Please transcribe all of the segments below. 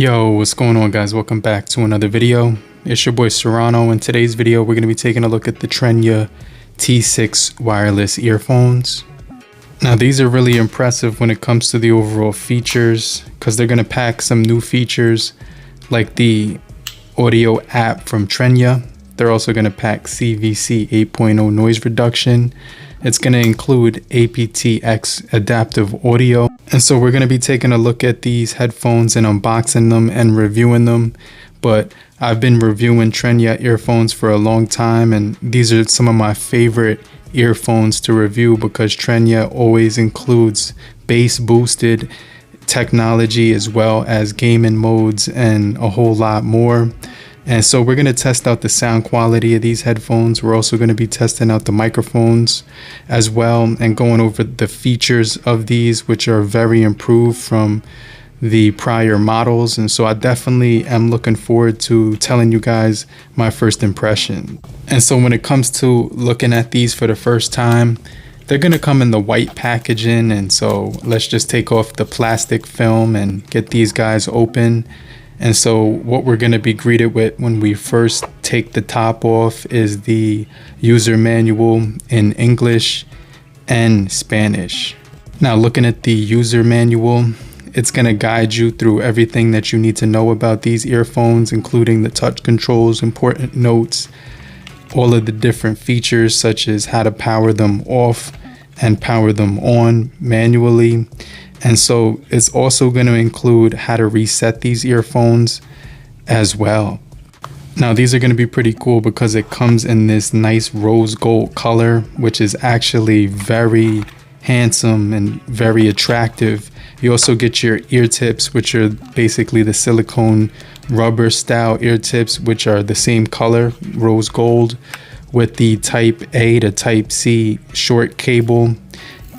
Yo, what's going on, guys? Welcome back to another video. It's your boy Serrano. In today's video, we're going to be taking a look at the Tranya T6 wireless earphones. Now, these are really impressive when it comes to the overall features because they're going to pack some new features like the audio app from Tranya. They're also going to pack CVC 8.0 noise reduction. It's going to include aptX adaptive audio. And so we're going to be taking a look at these headphones and unboxing them and reviewing them. But I've been reviewing Tranya earphones for a long time, and these are some of my favorite earphones to review because Tranya always includes bass boosted technology as well as gaming modes and a whole lot more. And so we're going to test out the sound quality of these headphones. We're also going to be testing out the microphones as well and going over the features of these, which are very improved from the prior models. And so I definitely am looking forward to telling you guys my first impression. And so when it comes to looking at these for the first time, they're going to come in the white packaging. And so let's just take off the plastic film and get these guys open. And so what we're going to be greeted with when we first take the top off is the user manual in English and Spanish. Now, looking at the user manual, it's going to guide you through everything that you need to know about these earphones, including the touch controls, important notes, all of the different features such as how to power them off and power them on manually. And so it's also going to include how to reset these earphones as well. Now, these are going to be pretty cool because it comes in this nice rose gold color, which is actually very handsome and very attractive. You also get your ear tips, which are basically the silicone rubber style ear tips, which are the same color, rose gold, with the type A to type C short cable.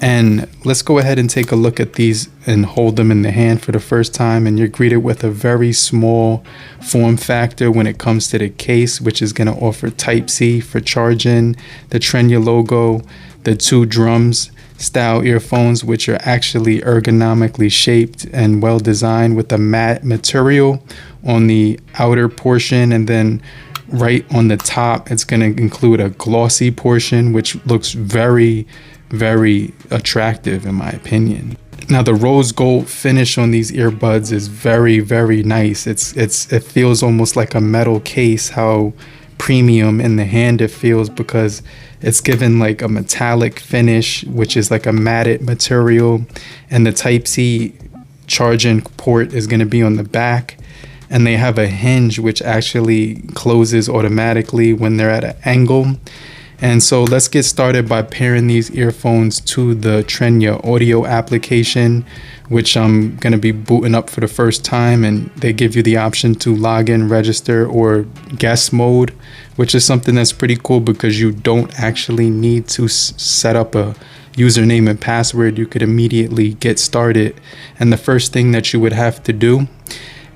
And let's go ahead and take a look at these and hold them in the hand for the first time. And you're greeted with a very small form factor when it comes to the case, which is going to offer type C for charging, the Tranya logo, the two drums style earphones, which are actually ergonomically shaped and well designed with a matte material on the outer portion. And then right on the top, it's going to include a glossy portion, which looks very attractive in my opinion. Now, the rose gold finish on these earbuds is very nice. It feels almost like a metal case, how premium in the hand it feels, because it's given like a metallic finish, which is like a matted material, and the type C charging port is going to be on the back, and they have a hinge which actually closes automatically when they're at an angle. And so let's get started by pairing these earphones to the Tranya Audio application, which I'm going to be booting up for the first time. And they give you the option to log in, register, or guest mode, which is something that's pretty cool because you don't actually need to set up a username and password. You could immediately get started. And the first thing that you would have to do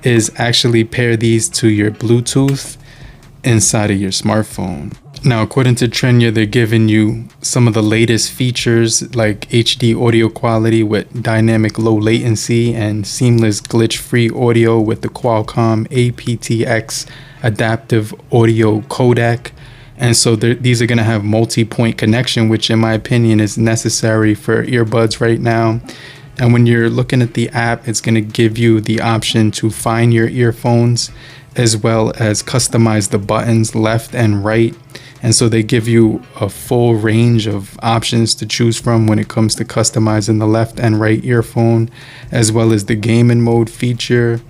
is actually pair these to your Bluetooth inside of your smartphone. Now, according to Tranya, they're giving you some of the latest features like HD audio quality with dynamic low latency and seamless glitch-free audio with the Qualcomm aptX adaptive audio codec. And so these are going to have multi-point connection, which in my opinion is necessary for earbuds right now. And when you're looking at the app, it's going to give you the option to find your earphones as well as customize the buttons left and right. And so they give you a full range of options to choose from when it comes to customizing the left and right earphone, as well as the gaming mode feature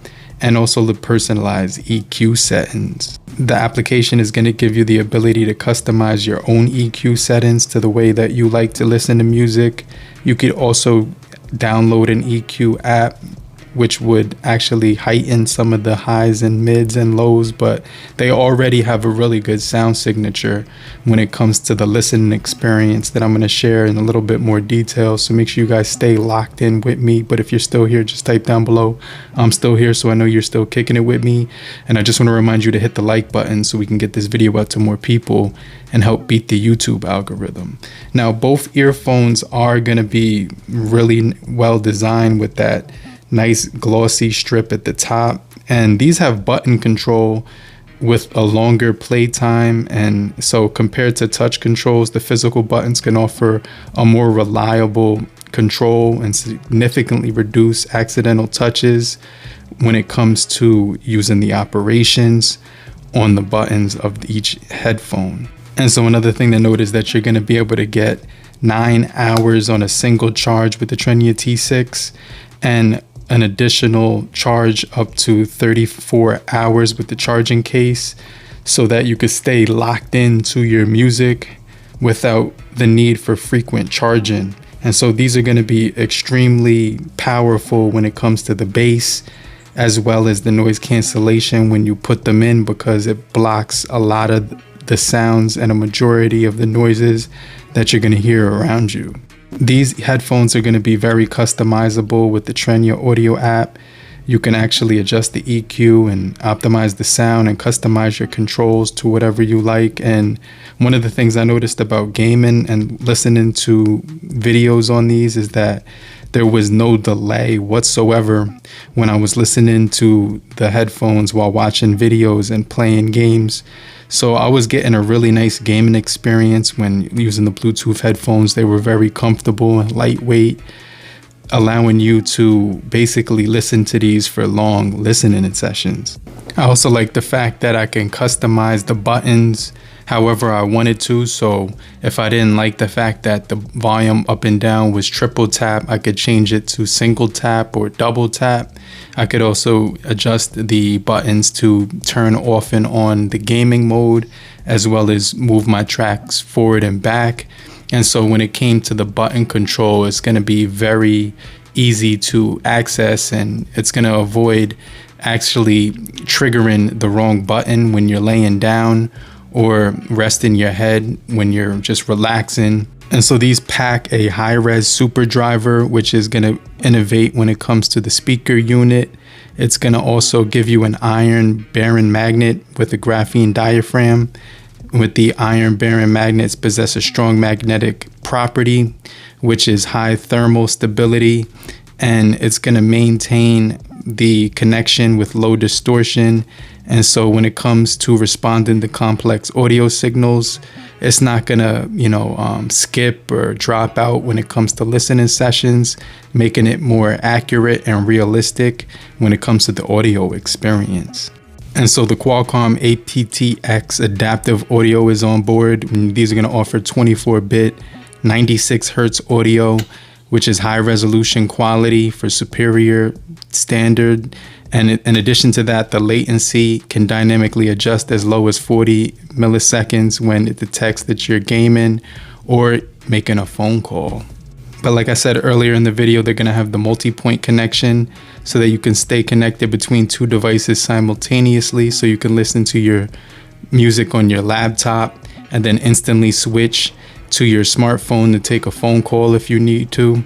and also the personalized EQ settings. The application is going to give you the ability to customize your own EQ settings to the way that you like to listen to music. You could also download an EQ app, which would actually heighten some of the highs and mids and lows, but they already have a really good sound signature when it comes to the listening experience that I'm going to share in a little bit more detail. So make sure you guys stay locked in with me. But if you're still here, just type down below, I'm still here, so I know you're still kicking it with me. And I just want to remind you to hit the like button so we can get this video out to more people and help beat the YouTube algorithm. Now, both earphones are going to be really well designed with that nice glossy strip at the top And these have button control with a longer play time, and so compared to touch controls, the physical buttons can offer a more reliable control and significantly reduce accidental touches when it comes to using the operations on the buttons of each headphone. And so another thing to note is that you're going to be able to get 9 hours on a single charge with the Tranya T6, and an additional charge up to 34 hours with the charging case, so that you could stay locked into your music without the need for frequent charging. And so these are going to be extremely powerful when it comes to the bass, as well as the noise cancellation when you put them in, because it blocks a lot of the sounds and a majority of the noises that you're going to hear around you. These headphones are going to be very customizable with the Tranya Audio app. You can actually adjust the EQ and optimize the sound and customize your controls to whatever you like. And one of the things I noticed about gaming and listening to videos on these is that there was no delay whatsoever when I was listening to the headphones while watching videos and playing games. So I was getting a really nice gaming experience when using the Bluetooth headphones. They were very comfortable and lightweight, allowing you to basically listen to these for long listening sessions. I also like the fact that I can customize the buttons however I wanted to. So if I didn't like the fact that the volume up and down was triple tap, I could change it to single tap or double tap. I could also adjust the buttons to turn off and on the gaming mode, as well as move my tracks forward and back. And so when it came to the button control, it's going to be very easy to access, and it's going to avoid actually triggering the wrong button when you're laying down or resting your head when you're just relaxing. And so these pack a high-res super driver, which is going to innovate when it comes to the speaker unit. It's going to also give you an iron bearing magnet with a graphene diaphragm. With the iron bearing magnets possess a strong magnetic property, which is high thermal stability, and it's going to maintain the connection with low distortion. And so when it comes to responding to complex audio signals, it's not gonna, skip or drop out when it comes to listening sessions, making it more accurate and realistic when it comes to the audio experience. And so the Qualcomm aptX adaptive audio is on board. These are gonna offer 24-bit, 96 hertz audio, which is high resolution quality for superior standard. And in addition to that, the latency can dynamically adjust as low as 40 milliseconds when it detects that you're gaming or making a phone call. But like I said earlier in the video, they're going to have the multi-point connection so that you can stay connected between two devices simultaneously, so you can listen to your music on your laptop and then instantly switch to your smartphone to take a phone call if you need to.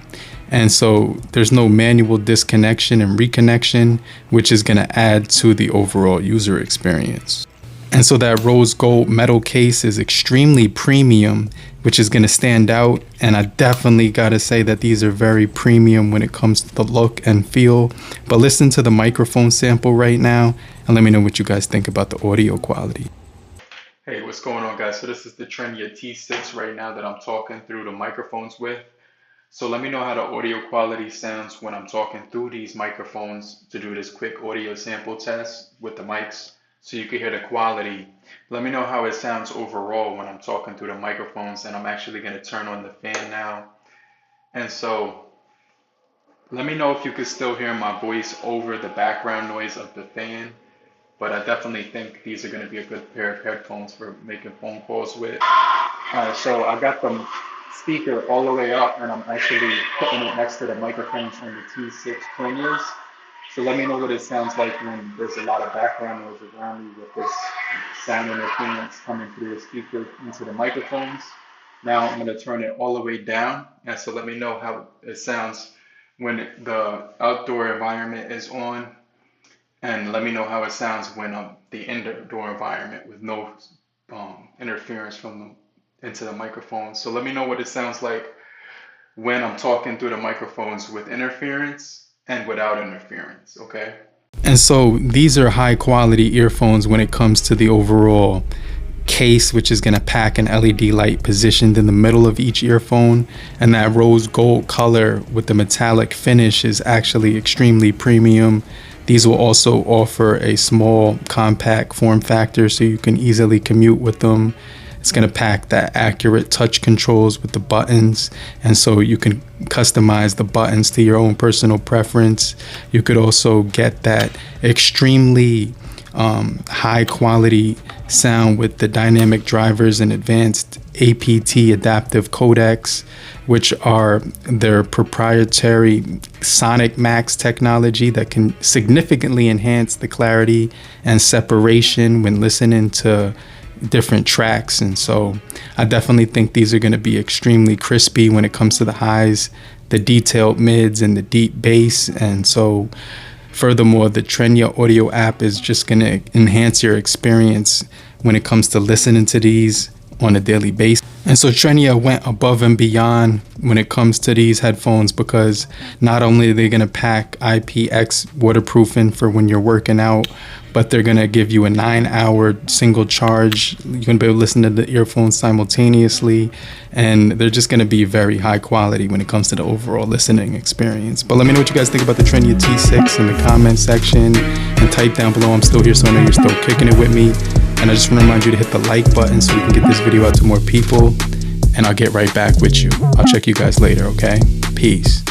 And so there's no manual disconnection and reconnection, which is going to add to the overall user experience. And so that rose gold metal case is extremely premium, which is going to stand out. And I definitely got to say that these are very premium when it comes to the look and feel. But listen to the microphone sample right now and let me know what you guys think about the audio quality. Hey, what's going on, guys? So this is the Tranya T6 right now that I'm talking through the microphones with. So let me know how the audio quality sounds when I'm talking through these microphones to do this quick audio sample test with the mics so you can hear the quality. Let me know how it sounds overall when I'm talking through the microphones, and I'm actually going to turn on the fan now. And so let me know if you can still hear my voice over the background noise of the fan, but I definitely think these are going to be a good pair of headphones for making phone calls with. So I got them speaker all the way up, and I'm actually putting it next to the microphones on the T6 Tranyas. So let me know what it sounds like when there's a lot of background noise around me with this sound interference coming through the speaker into the microphones. Now I'm going to turn it all the way down, and so let me know how it sounds when the outdoor environment is on, and let me know how it sounds when the indoor environment with no interference from into the microphone. So let me know what it sounds like when I'm talking through the microphones with interference and without interference, okay? And so these are high quality earphones when it comes to the overall case, which is going to pack an LED light positioned in the middle of each earphone, and that rose gold color with the metallic finish is actually extremely premium. These will also offer a small compact form factor so you can easily commute with them. It's going to pack that accurate touch controls with the buttons, and so you can customize the buttons to your own personal preference. You could also get that extremely high quality sound with the dynamic drivers and advanced APT adaptive codecs, which are their proprietary SonicMax technology that can significantly enhance the clarity and separation when listening to different tracks. And so I definitely think these are going to be extremely crispy when it comes to the highs, the detailed mids, and the deep bass. And so furthermore, the Tranya Audio app is just going to enhance your experience when it comes to listening to these on a daily basis. And so Tranya went above and beyond when it comes to these headphones, because not only are they going to pack aptX waterproofing for when you're working out, but they're going to give you a 9-hour single charge. You're going to be able to listen to the earphones simultaneously, and they're just going to be very high quality when it comes to the overall listening experience. But let me know what you guys think about the Tranya T6 in the comment section, and type down below. I'm still here, so I know you're still kicking it with me. And I just want to remind you to hit the like button so we can get this video out to more people, and I'll get right back with you. I'll check you guys later, okay? Peace.